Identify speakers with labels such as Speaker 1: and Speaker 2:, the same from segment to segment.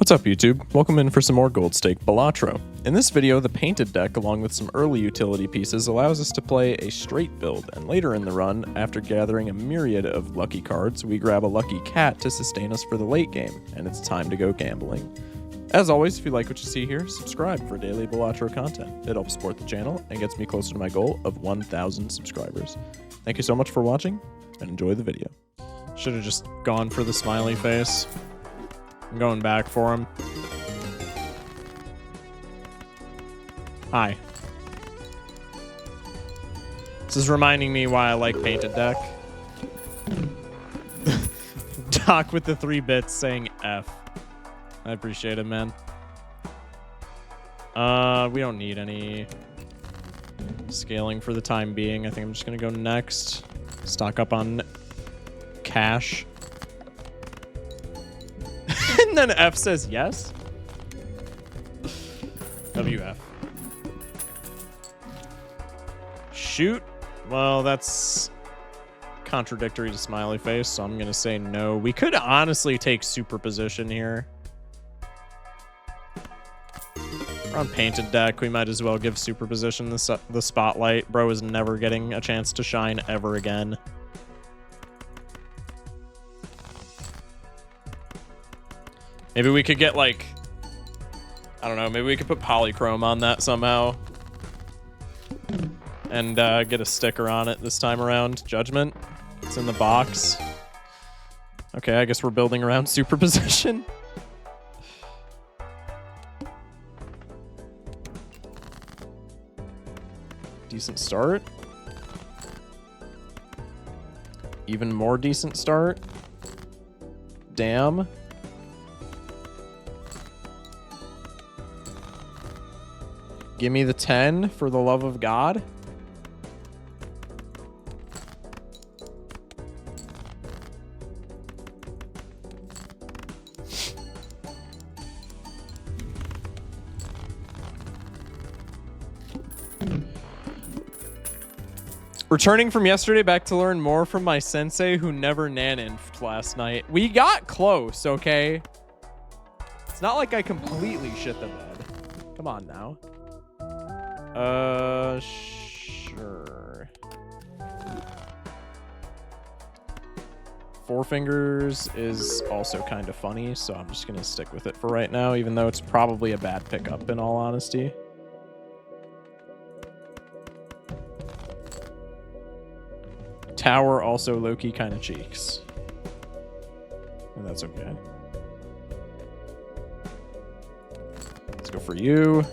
Speaker 1: What's up, YouTube? Welcome in for some more Gold Stake Balatro. In this video, the painted deck, along with some early utility pieces, allows us to play a straight build, and later in the run, after gathering a myriad of lucky cards, we grab a lucky cat to sustain us for the late game, and it's time to go gambling. As always, if you like what you see here, subscribe for daily Balatro content. It helps support the channel and gets me closer to my goal of 1,000 subscribers. Thank you so much for watching, and enjoy the video. Should have just gone for the smiley face. I'm going back for him. Hi. This is reminding me why I like painted deck. Doc with the 3 bits saying F. I appreciate it, man. We don't need any scaling for the time being. I think I'm just gonna go next. Stock up on cash. And then F says yes. WF. Shoot. Well, that's contradictory to smiley face, so I'm gonna say no. We could honestly take superposition here. We're on painted deck. We might as well give superposition the spotlight. Bro is never getting a chance to shine ever again. Maybe we could get, like, I don't know, maybe we could put polychrome on that somehow. And get a sticker on it this time around. Judgment. It's in the box. Okay, I guess we're building around superposition. Decent start. Even more decent start. Damn. Give me the 10 for the love of God. Returning from yesterday back to learn more from my sensei who never nan-infed last night. We got close, okay? It's not like I completely shit the bed. Come on now. Sure. Four Fingers is also kind of funny, so I'm just gonna stick with it for right now, even though it's probably a bad pickup in all honesty. Tower also low-key kind of cheeks. And that's okay. Let's go for you.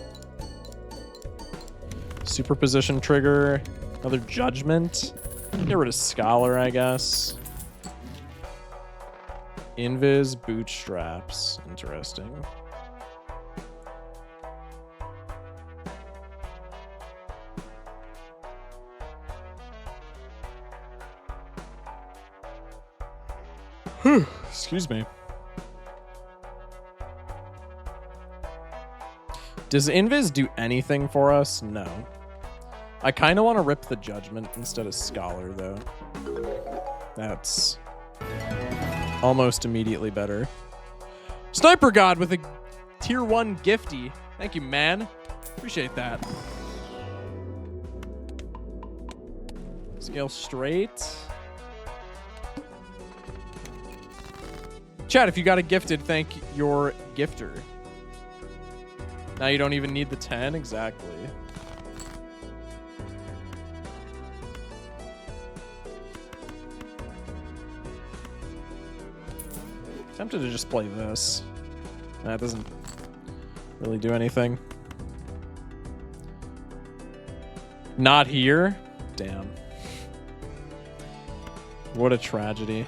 Speaker 1: Superposition trigger. Another Judgment. Get rid of Scholar, I guess. Invis, Bootstraps. Interesting. Excuse me. Does Invis do anything for us? No. I kind of want to rip the Judgment instead of Scholar, though. That's almost immediately better. Sniper God with a tier 1 gifty. Thank you, man. Appreciate that. Scale straight. Chat, if you got a gifted, thank your gifter. Now you don't even need the 10? Exactly. Tempted to just play this. That doesn't really do anything. Not here? Damn. What a tragedy.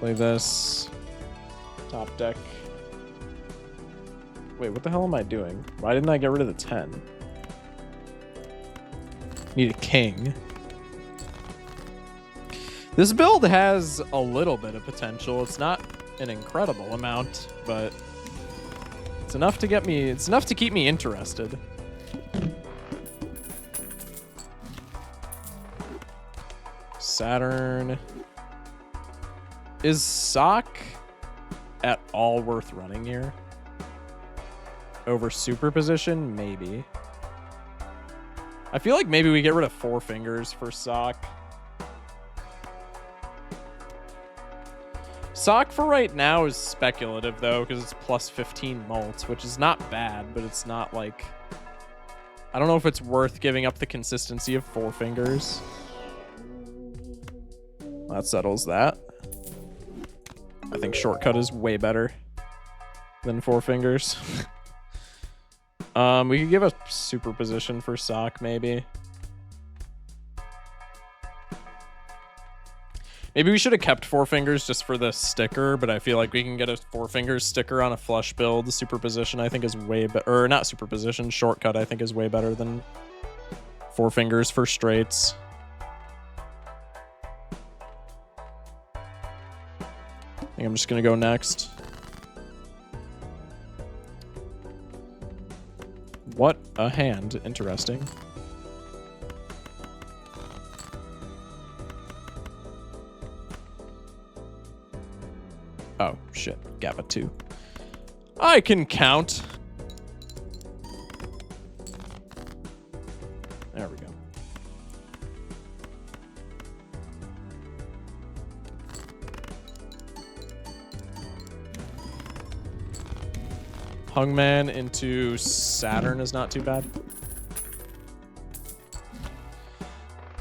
Speaker 1: Play this. Top deck. Wait, what the hell am I doing? Why didn't I get rid of the 10? Need a king. This build has a little bit of potential. It's not an incredible amount, but it's enough to get me, it's enough to keep me interested. Saturn. Is Sock at all worth running here. Over superposition, maybe. I feel like maybe we get rid of Four Fingers for Sock. Sock for right now is speculative, though, because it's plus 15 mults, which is not bad, but it's not like... I don't know if it's worth giving up the consistency of Four Fingers. That settles that. I think Shortcut is way better than Four Fingers. We could give a superposition for Sock, maybe. Maybe we should have kept Four Fingers just for the sticker, but I feel like we can get a Four Fingers sticker on a flush build. The superposition, I think, is way better. Or not superposition, Shortcut, I think, is way better than Four Fingers for straights. I think I'm just going to go next. What a hand. Interesting. Oh, shit. Gabba 2. I can count. There we go. Hungman into Saturn is not too bad.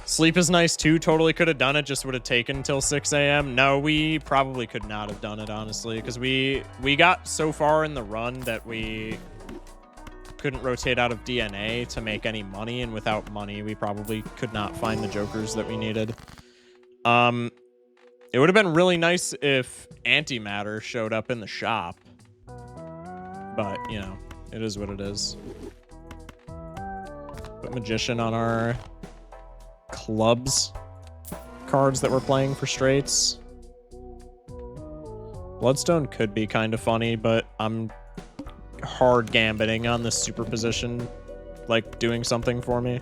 Speaker 1: Sleep is nice too. Totally could have done it. Just would have taken until 6 a.m. No, we probably could not have done it, honestly, because we got so far in the run that we couldn't rotate out of DNA to make any money, and without money, we probably could not find the jokers that we needed. It would have been really nice if antimatter showed up in the shop, but you know, it is what it is. Put magician on our clubs cards that we're playing for straights. Bloodstone could be kind of funny, but I'm hard gambiting on this superposition, like doing something for me.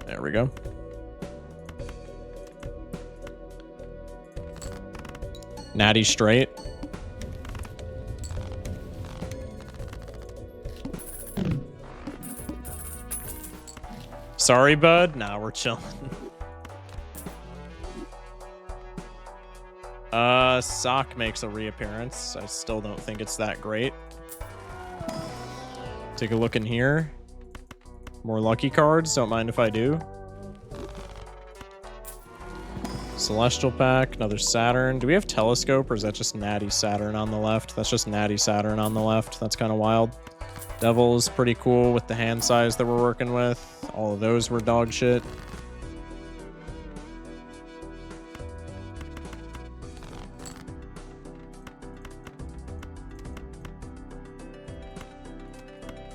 Speaker 1: There we go. Natty straight. Sorry, bud. Nah, we're chilling. Sock makes a reappearance. I still don't think it's that great. Take a look in here. More lucky cards. Don't mind if I do. Celestial pack, another Saturn. Do we have Telescope, or is that just Natty Saturn on the left? That's just Natty Saturn on the left. That's kind of wild. Devil is pretty cool with the hand size that we're working with. All of those were dog shit.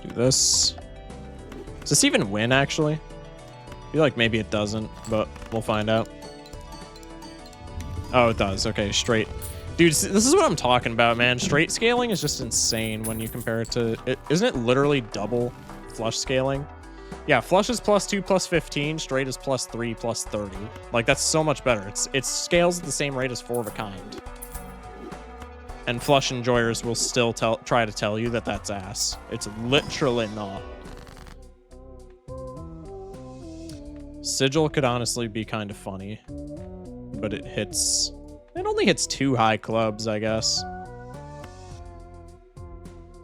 Speaker 1: Do this. Does this even win, actually? I feel like maybe it doesn't, but we'll find out. Oh, it does. Okay, straight. Dude, this is what I'm talking about, man. Straight scaling is just insane when you compare it to... Isn't it literally double flush scaling? Yeah, flush is +2, +15. Straight is +3, +30. Like, that's so much better. It scales at the same rate as 4 of a kind. And flush enjoyers will still try to tell you that that's ass. It's literally not. Sigil could honestly be kind of funny. But it only hits 2 high clubs, I guess.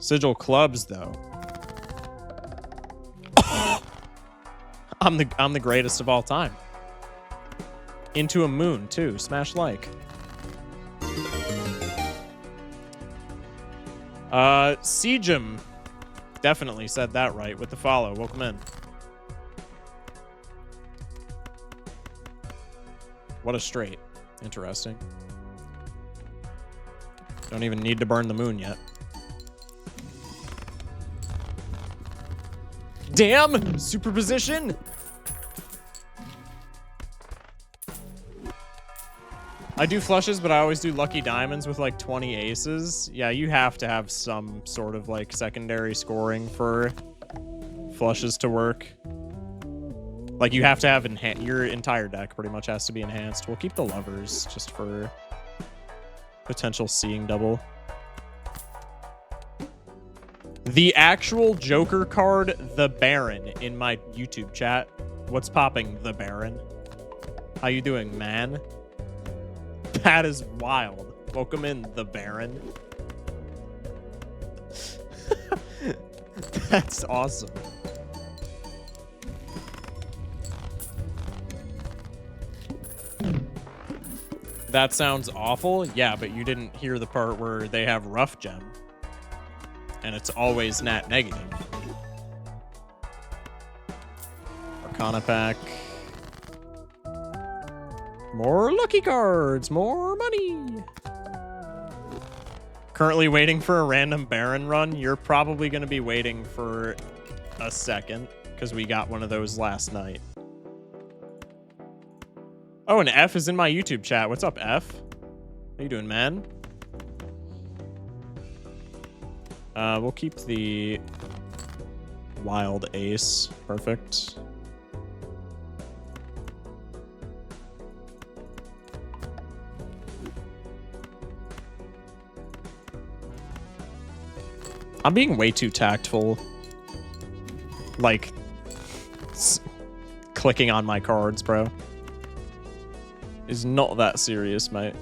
Speaker 1: Sigil clubs, though. I'm the greatest of all time. Into a moon, too. Smash like. Siegem definitely said that right with the follow. Welcome in. What a straight. Interesting. Don't even need to burn the moon yet. Damn! Superposition! I do flushes, but I always do lucky diamonds with like 20 aces. Yeah, you have to have some sort of like secondary scoring for flushes to work. Like, you have to have your entire deck pretty much has to be enhanced. We'll keep the levers just for potential seeing double. The actual Joker card, the Baron, in my YouTube chat. What's popping, the Baron? How you doing, man? That is wild. Welcome in, the Baron. That's awesome. That sounds awful. Yeah, but you didn't hear the part where they have rough gem. And it's always nat negative. Arcana pack. More lucky cards. More money. Currently waiting for a random Baron run. You're probably going to be waiting for a second because we got one of those last night. Oh, and F is in my YouTube chat. What's up, F? How you doing, man? We'll keep the wild ace. Perfect. I'm being way too tactful. Like, clicking on my cards, bro. Is not that serious, mate.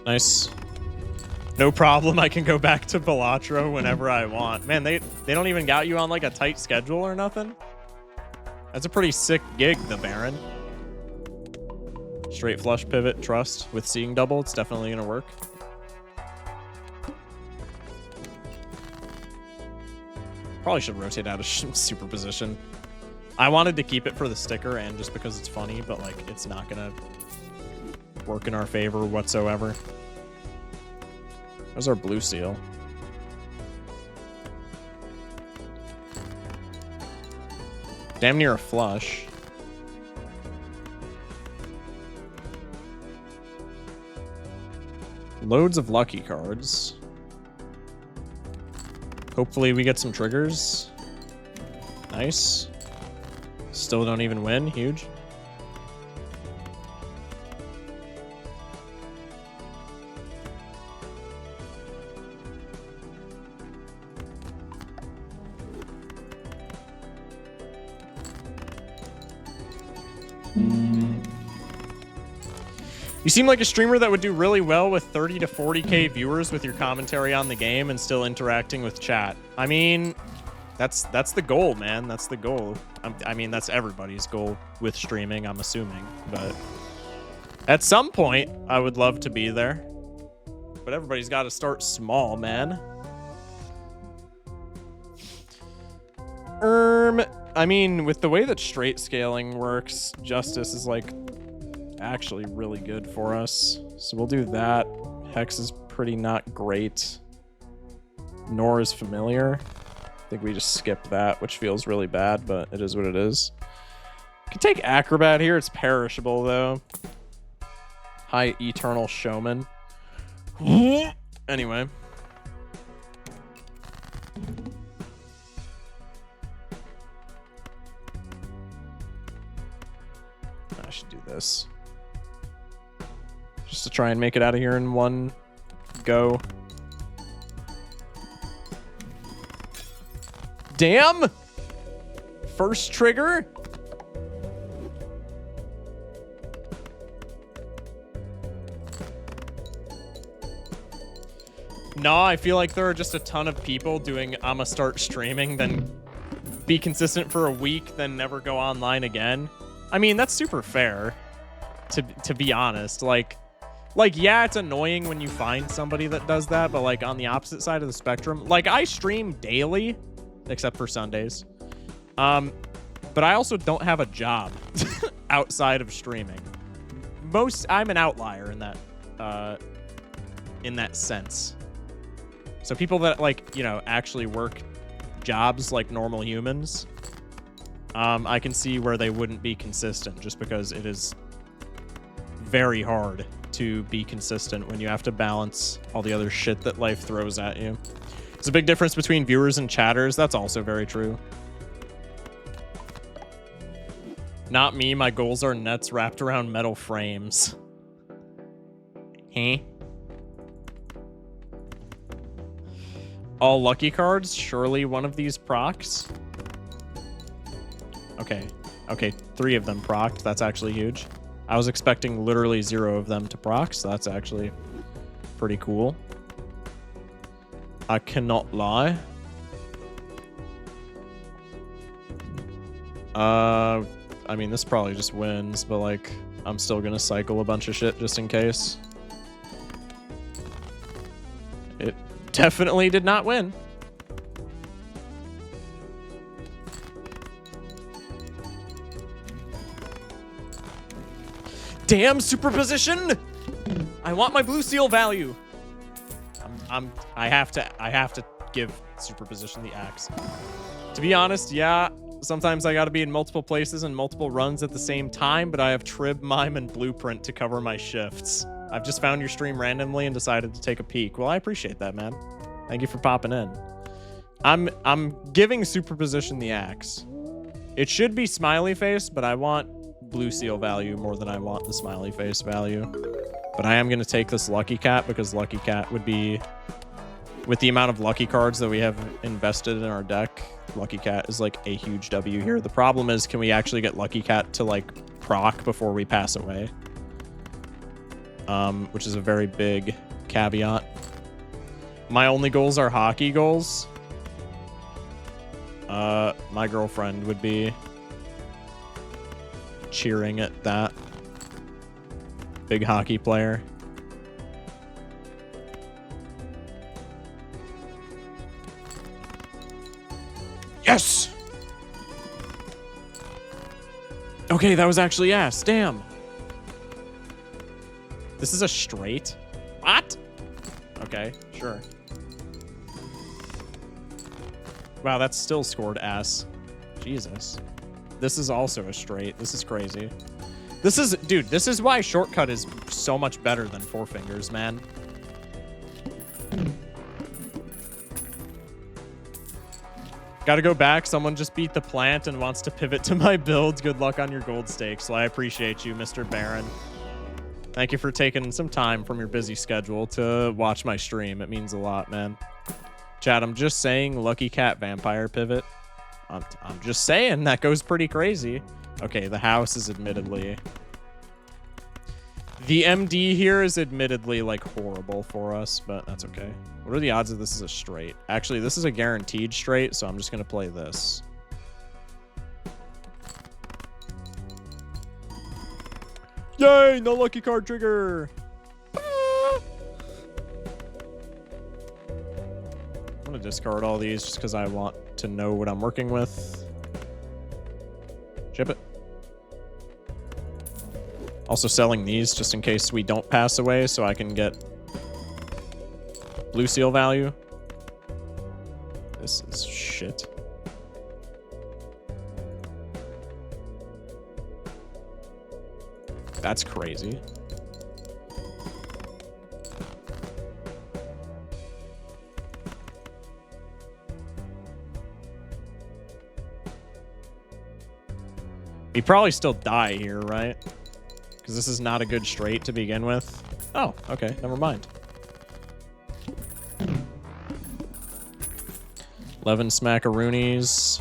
Speaker 1: Nice. No problem. I can go back to Balatro whenever I want. Man, they don't even got you on like a tight schedule or nothing. That's a pretty sick gig, the Baron. Straight flush pivot, trust with seeing double. It's definitely gonna work. Probably should rotate out of superposition. I wanted to keep it for the sticker and just because it's funny, but like it's not gonna work in our favor whatsoever. There's our blue seal. Damn near a flush. Loads of lucky cards. Hopefully we get some triggers. Nice. Still don't even win. Huge. You seem like a streamer that would do really well with 30 to 40k viewers with your commentary on the game and still interacting with chat. I mean, that's the goal, man. That's the goal. I mean, that's everybody's goal with streaming, I'm assuming. But at some point, I would love to be there. But everybody's got to start small, man. I mean, with the way that straight scaling works, Justice is like actually really good for us. So we'll do that. Hex is pretty not great. Nor is familiar. I think we just skip that, which feels really bad, but it is what it is. Can take Acrobat here. It's perishable, though. High Eternal Showman. Anyway. I should do this. Just to try and make it out of here in one go. Damn! First trigger? No, I feel like there are just a ton of people doing I'ma start streaming, then be consistent for a week, then never go online again. I mean, that's super fair, to be honest. Like, yeah, it's annoying when you find somebody that does that, but, like, on the opposite side of the spectrum, like, I stream daily, except for Sundays. But I also don't have a job outside of streaming. I'm an outlier in that sense. So people that, like, you know, actually work jobs like normal humans, I can see where they wouldn't be consistent just because it is very hard to be consistent when you have to balance all the other shit that life throws at you. There's a big difference between viewers and chatters. That's also very true. Not me. My goals are nets wrapped around metal frames. Huh? All lucky cards? Surely one of these procs? Okay. Okay, 3 of them procced. That's actually huge. I was expecting literally 0 of them to proc, so that's actually pretty cool. I cannot lie. I mean, this probably just wins, but, like, I'm still gonna cycle a bunch of shit just in case. It definitely did not win. Damn superposition! I want my blue seal value. I have to give superposition the axe. To be honest, yeah, sometimes I gotta be in multiple places and multiple runs at the same time, but I have Trib, Mime, and Blueprint to cover my shifts. I've just found your stream randomly and decided to take a peek. Well, I appreciate that, man. Thank you for popping in. I'm giving superposition the axe. It should be smiley face, but I want blue seal value more than I want the smiley face value. But I am going to take this Lucky Cat because Lucky Cat would be, with the amount of lucky cards that we have invested in our deck, Lucky Cat is like a huge W here. The problem is, can we actually get Lucky Cat to like proc before we pass away? Which is a very big caveat. My only goals are hockey goals. My girlfriend would be cheering at that. Big hockey player. Yes! Okay, that was actually yes. Damn. This is a straight? What? Okay, sure. Wow, that's still scored S. Jesus. This is also a straight. This is crazy. This is, dude, this is why shortcut is so much better than Four Fingers, man. Gotta go back. Someone just beat the plant and wants to pivot to my builds. Good luck on your gold stakes. Well, I appreciate you, Mr. Baron. Thank you for taking some time from your busy schedule to watch my stream. It means a lot, man. Chat, I'm just saying Lucky Cat Vampire pivot. I'm just saying that goes pretty crazy. Okay, the house is admittedly... The MD here is admittedly, like, horrible for us, but that's okay. What are the odds that this is a straight? Actually, this is a guaranteed straight, so I'm just going to play this. Yay! No lucky card trigger! I'm going to discard all these just because I want to know what I'm working with. Chip it. Also selling these just in case we don't pass away so I can get blue seal value. This is shit. That's crazy. We probably still die here, right? Because this is not a good straight to begin with. Oh, okay, never mind. 11 smackaroonies.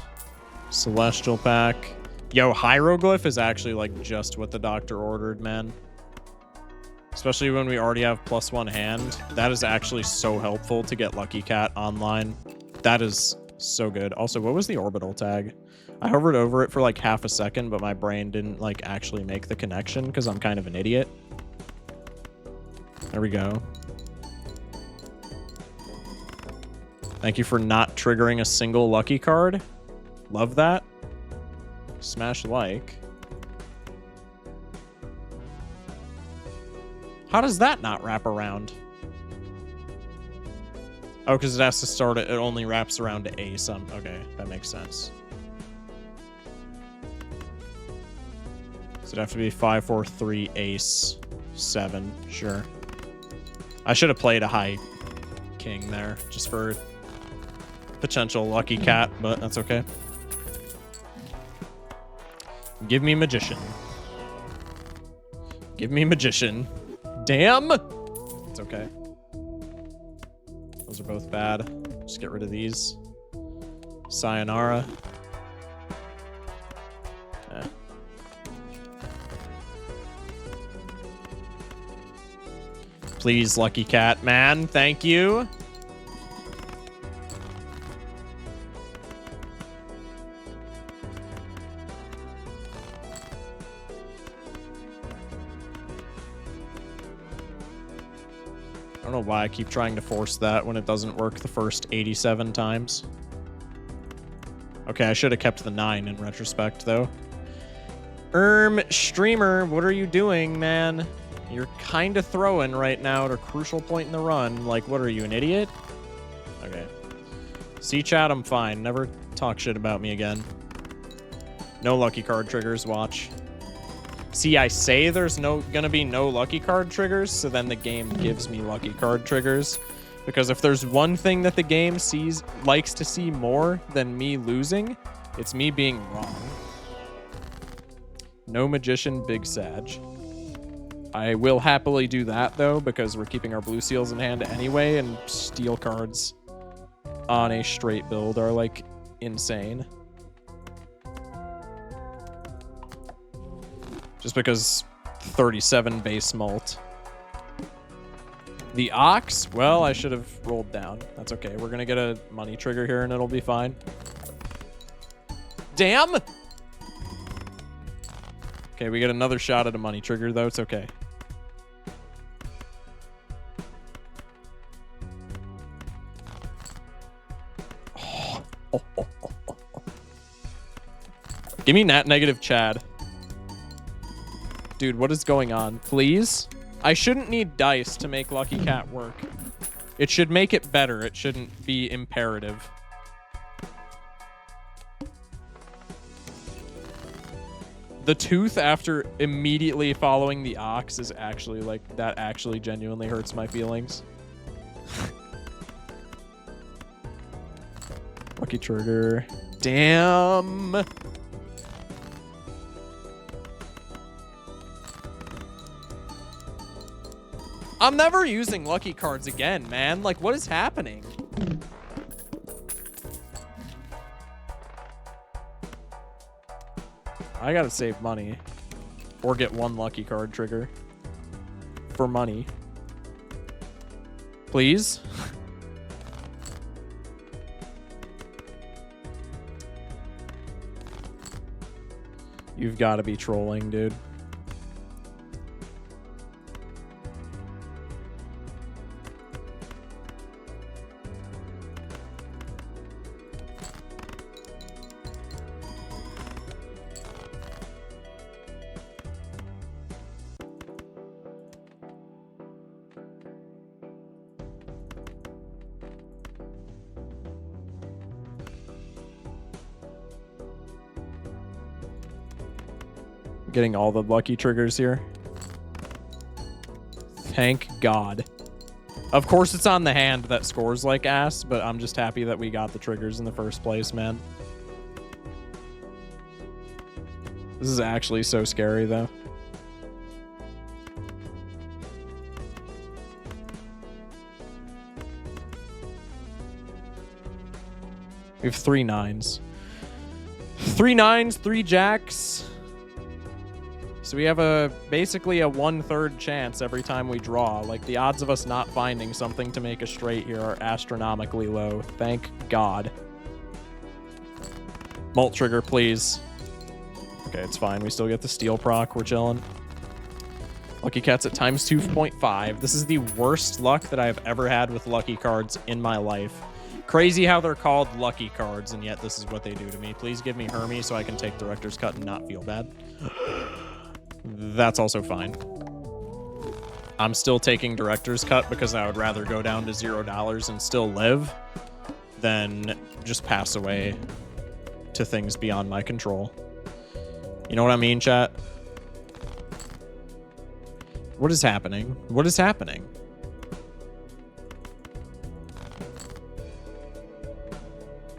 Speaker 1: Celestial pack. Yo, Hieroglyph is actually like just what the doctor ordered, man. Especially when we already have +1 hand. That is actually so helpful to get Lucky Cat online. That is so good. Also, what was the orbital tag? I hovered over it for like half a second, but my brain didn't like actually make the connection because I'm kind of an idiot. There we go. Thank you for not triggering a single lucky card. Love that. Smash like. How does that not wrap around? Oh, because it has to start it. It only wraps around to A sum. Okay, that makes sense. It'd have to be 5, 4, 3, ace, 7. Sure. I should have played a high king there just for potential lucky cat, but that's okay. Give me magician. Give me magician. Damn! It's okay. Those are both bad. Just get rid of these. Sayonara. Eh. Please, lucky cat, man. Thank you. I don't know why I keep trying to force that when it doesn't work the first 87 times. Okay, I should have kept the 9 in retrospect, though. Streamer, what are you doing, man? You're kind of throwing right now at a crucial point in the run. Like, what are you, an idiot? Okay. See, chat, I'm fine. Never talk shit about me again. No lucky card triggers, watch. See, I say there's gonna be no lucky card triggers, so then the game gives me lucky card triggers. Because if there's one thing that the game likes to see more than me losing, it's me being wrong. No magician, big sag. I will happily do that, though, because we're keeping our blue seals in hand anyway, and steel cards on a straight build are, like, insane. Just because 37 base mult. The ox? Well, I should have rolled down. That's okay. We're going to get a money trigger here, and it'll be fine. Damn! Okay, we get another shot at a money trigger, though. It's okay. Give me nat negative Chad. Dude, what is going on? Please? I shouldn't need dice to make Lucky Cat work. It should make it better. It shouldn't be imperative. The tooth after immediately following the ox is actually like, that actually genuinely hurts my feelings. Lucky trigger. Damn. I'm never using lucky cards again, man. Like, what is happening? I gotta save money. Or get one lucky card trigger. For money. Please? You've got to be trolling, dude. Getting all the lucky triggers here. Thank God. Of course it's on the hand that scores like ass, but I'm just happy that we got the triggers in the first place, man. This is actually so scary, though. We have 3 9s. 3 9s, 3 jacks. So we have basically a 1/3 chance every time we draw. Like, the odds of us not finding something to make a straight here are astronomically low. Thank God. Mult trigger, please. Okay, it's fine. We still get the steel proc. We're chilling. Lucky Cat's at times 2.5. This is the worst luck that I've ever had with lucky cards in my life. Crazy how they're called lucky cards, and yet this is what they do to me. Please give me Hermes so I can take Director's Cut and not feel bad. That's also fine. I'm still taking Director's Cut because I would rather go down to $0 and still live than just pass away to things beyond my control. You know what I mean, chat? What is happening? What is happening?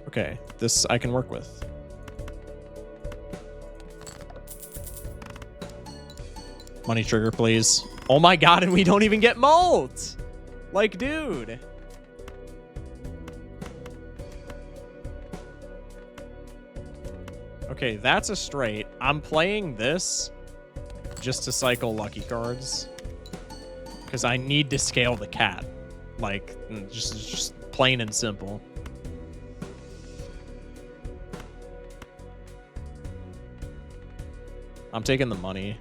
Speaker 1: Okay, this I can work with. Money trigger, please. Oh my god, and we don't even get molt! Like, dude. Okay, that's a straight. I'm playing this just to cycle lucky cards. Because I need to scale the cat. Like, just plain and simple. I'm taking the money.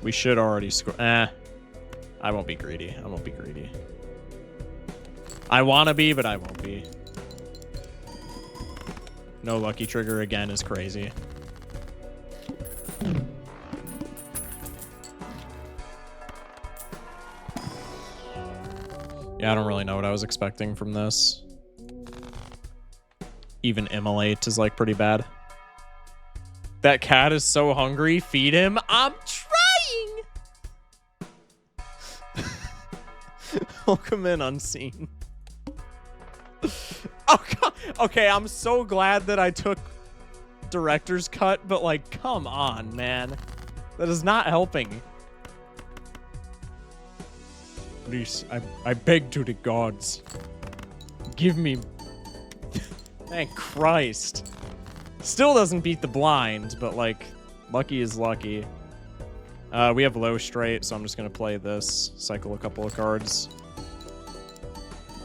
Speaker 1: We should already score. I won't be greedy. I won't be greedy. I want to be, but I won't be. No lucky trigger again is crazy. Yeah, I don't really know what I was expecting from this. Even immolate is like pretty bad. That cat is so hungry. Feed him. I'm trying. Welcome in, unseen. Oh, God. Okay, I'm so glad that I took director's cut, but like, come on, man. That is not helping. Please, I beg to the gods. Give me... Thank Christ. Still doesn't beat the blind, but like, lucky is lucky. We have low straight, so I'm just gonna play this. Cycle a couple of cards.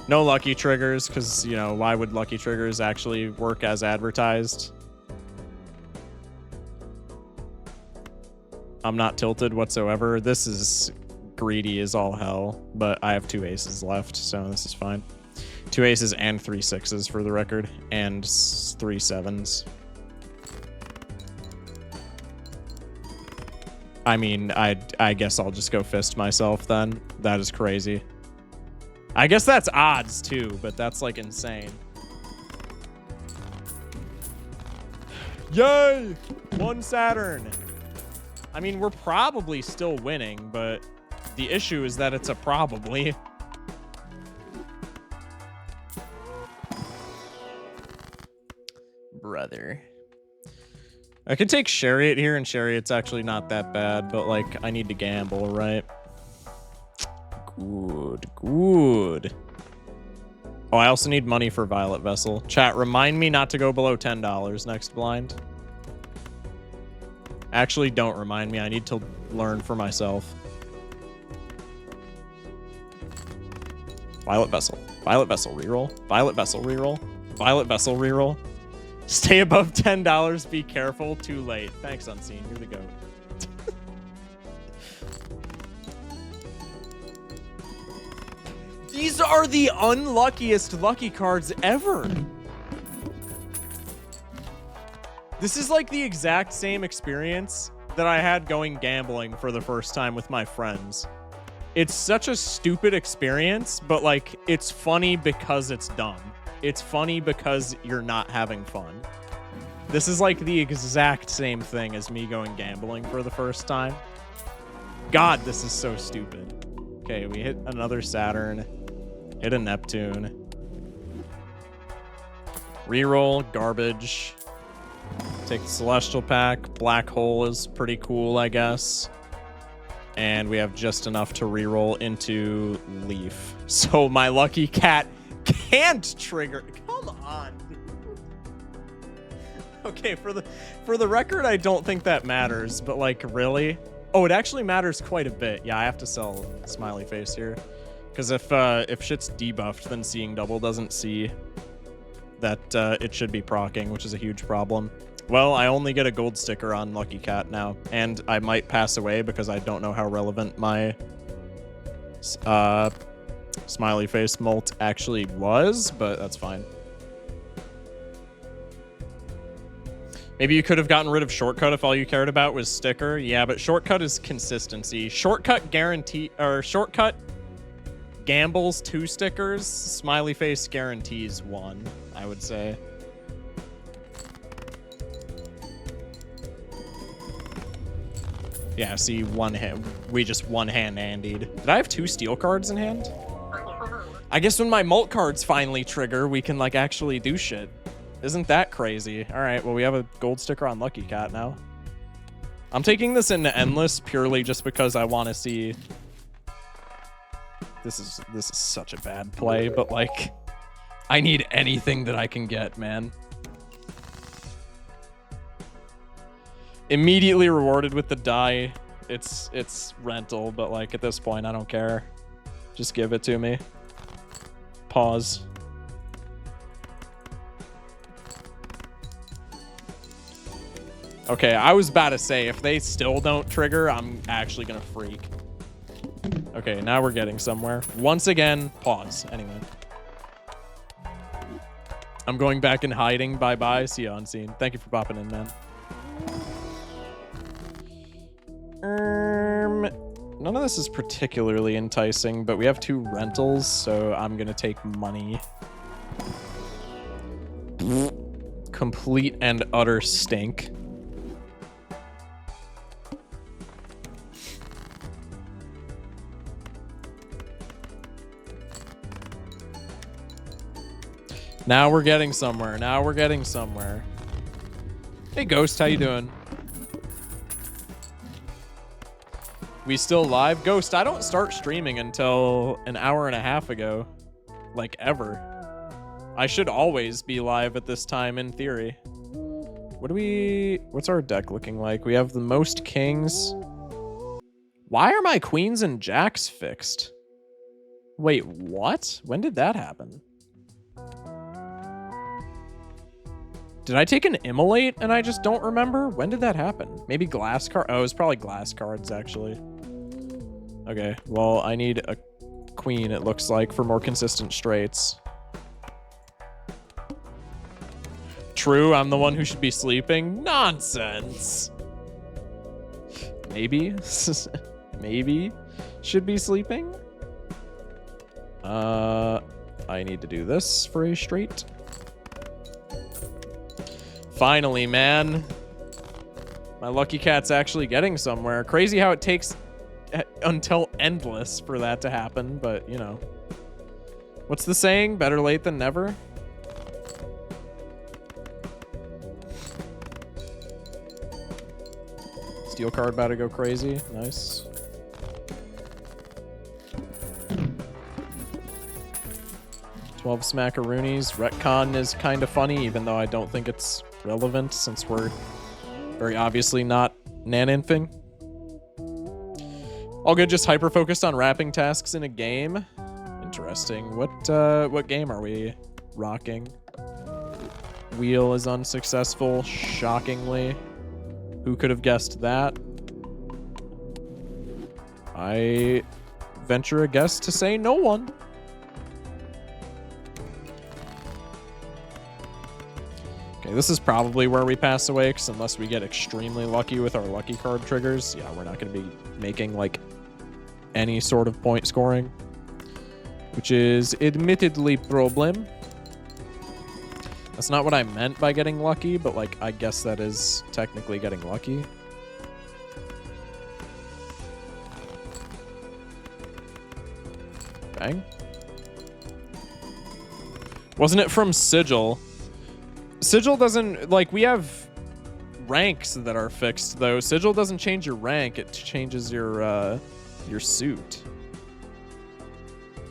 Speaker 1: No lucky triggers, because, you know, why would lucky triggers actually work as advertised? I'm not tilted whatsoever. This is greedy as all hell, but I have 2 aces left, so this is fine. 2 aces and 3 sixes for the record, and 3 sevens. I mean, I guess I'll just go fist myself then. That is crazy. I guess that's odds too, but that's like insane. Yay! 1 Saturn. I mean, we're probably still winning, but the issue is that it's a probably. Brother. I could take Chariot here, and Chariot's actually not that bad, but like, I need to gamble, right? Good, good. Oh, I also need money for Violet Vessel. Chat, remind me not to go below $10 next blind. Actually, don't remind me. I need to learn for myself. Violet Vessel. Violet Vessel reroll. Violet Vessel reroll. Violet Vessel reroll. Stay above $10. Be careful. Too late. Thanks, Unseen. You're the goat. These are the unluckiest lucky cards ever. This is like the exact same experience that I had going gambling for the first time with my friends. It's such a stupid experience, but like, it's funny because it's dumb. It's funny because you're not having fun. This is like the exact same thing as me going gambling for the first time. God, this is so stupid. Okay, we hit another Saturn. Hit a Neptune. Reroll, garbage. Take the Celestial Pack. Black Hole is pretty cool, I guess. And we have just enough to reroll into Leaf. So my lucky cat can't trigger. Come on, dude. Okay, for the record, I don't think that matters, but like, really? Oh, it actually matters quite a bit. Yeah, I have to sell Smiley Face here. Because if shit's debuffed, then Seeing Double doesn't see that it should be proccing, which is a huge problem. Well, I only get a gold sticker on Lucky Cat now, and I might pass away because I don't know how relevant my Smiley Face molt actually was, but that's fine. Maybe you could have gotten rid of Shortcut if all you cared about was sticker. Yeah, but Shortcut is consistency. Shortcut guarantee, or Shortcut gambles 2 stickers. Smiley Face guarantees 1, I would say. Yeah, see, one hand. We just one-hand Andied. Did I have 2 steel cards in hand? I guess when my mult cards finally trigger, we can, like, actually do shit. Isn't that crazy? All right, well, we have a gold sticker on Lucky Cat now. I'm taking this into Endless purely just because I want to see... This is such a bad play, but, like, I need anything that I can get, man. Immediately rewarded with the die. It's rental, but like at this point I don't care. Just give it to me. Pause. Okay, I was about to say if they still don't trigger, I'm actually gonna freak. Okay, now we're getting somewhere. Once again, pause. Anyway. I'm going back in hiding. Bye-bye. See you unseen. Thank you for popping in, man. None of this is particularly enticing, but we have 2 rentals, so I'm gonna take money. Complete and utter stink. Now we're getting somewhere. Now we're getting somewhere. Hey, Ghost, how you doing? We still live? Ghost, I don't start streaming until an hour and a half ago. Like, ever. I should always be live at this time, in theory. What's our deck looking like? We have the most kings. Why are my queens and jacks fixed? Wait, what? When did that happen? Did I take an immolate and I just don't remember? When did that happen? Maybe glass card? Oh, it was probably glass cards, actually. Okay, well, I need a queen, it looks like, for more consistent straights. True, I'm the one who should be sleeping? Nonsense! Maybe? Maybe should be sleeping? I need to do this for a straight. Finally, man. My Lucky Cat's actually getting somewhere. Crazy how it takes until Endless for that to happen, but, you know. What's the saying? Better late than never? Steel card about to go crazy. Nice. "12 smackaroonies." Retcon is kind of funny, even though I don't think it's relevant since we're very obviously not nan-infing. All good, just hyper-focused on wrapping tasks in a game. Interesting. What game are we rocking? Wheel is unsuccessful, shockingly. Who could have guessed that? I venture a guess to say no one. Okay, this is probably where we pass away, because unless we get extremely lucky with our lucky card triggers, yeah, we're not going to be making, like, any sort of point scoring, which is admittedly problem. That's not what I meant by getting lucky, but, like, I guess that is technically getting lucky. Bang. Wasn't it from Sigil? Sigil doesn't, like, we have ranks that are fixed, though. Sigil doesn't change your rank, it changes your suit.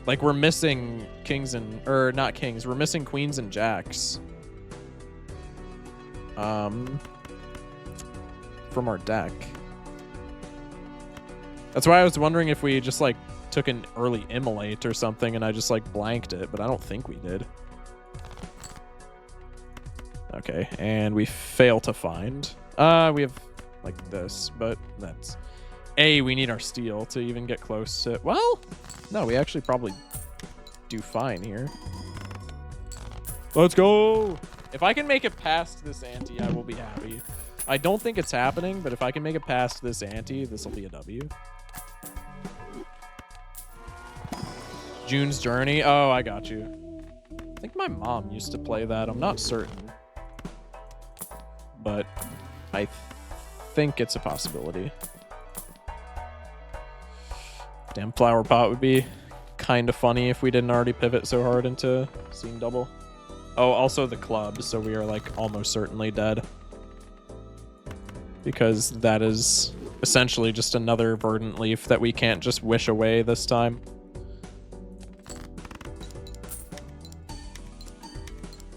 Speaker 1: Like, we're missing kings and, or not kings, we're missing queens and jacks. From our deck. That's why I was wondering if we just, like, took an early immolate or something and I just, like, blanked it, but I don't think we did. Okay, and we fail to find. We have, like, this, but that's... we need our steel to even get close to... Well, no, we actually probably do fine here. Let's go! If I can make it past this ante, I will be happy. I don't think it's happening, but if I can make it past this ante, this will be a W. June's Journey. Oh, I got you. I think my mom used to play that. I'm not certain. But I think it's a possibility. Damn, flower pot would be kind of funny if we didn't already pivot so hard into seeing double. Oh, also the club, so we are like almost certainly dead. Because that is essentially just another verdant leaf that we can't just wish away this time.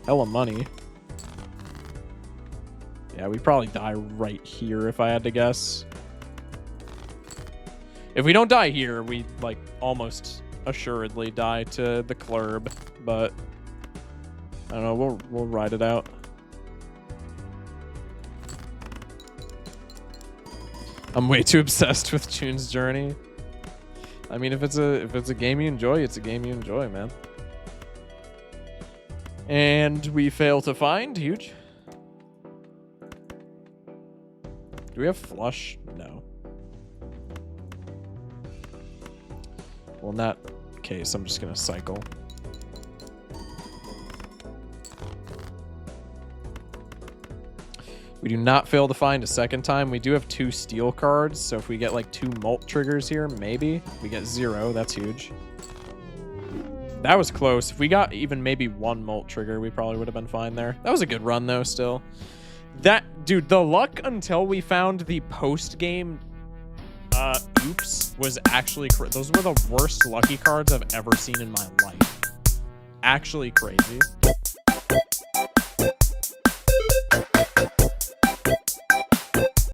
Speaker 1: Hella money. Yeah, we probably die right here if I had to guess. If we don't die here, we like almost assuredly die to the club, but I don't know, we'll ride it out. I'm way too obsessed with June's Journey. I mean, if it's a game you enjoy, it's a game you enjoy, man. And we fail to find. Huge. Do we have flush? No. Well, in that case, I'm just gonna cycle. We do not fail to find a second time. We do have 2 steel cards, so if we get like 2 molt triggers here, maybe. We get 0, that's huge. That was close. If we got even maybe 1 molt trigger, we probably would have been fine there. That was a good run though, still. That, dude, the luck until we found the post-game oops was actually those were the worst lucky cards I've ever seen in my life. Actually crazy.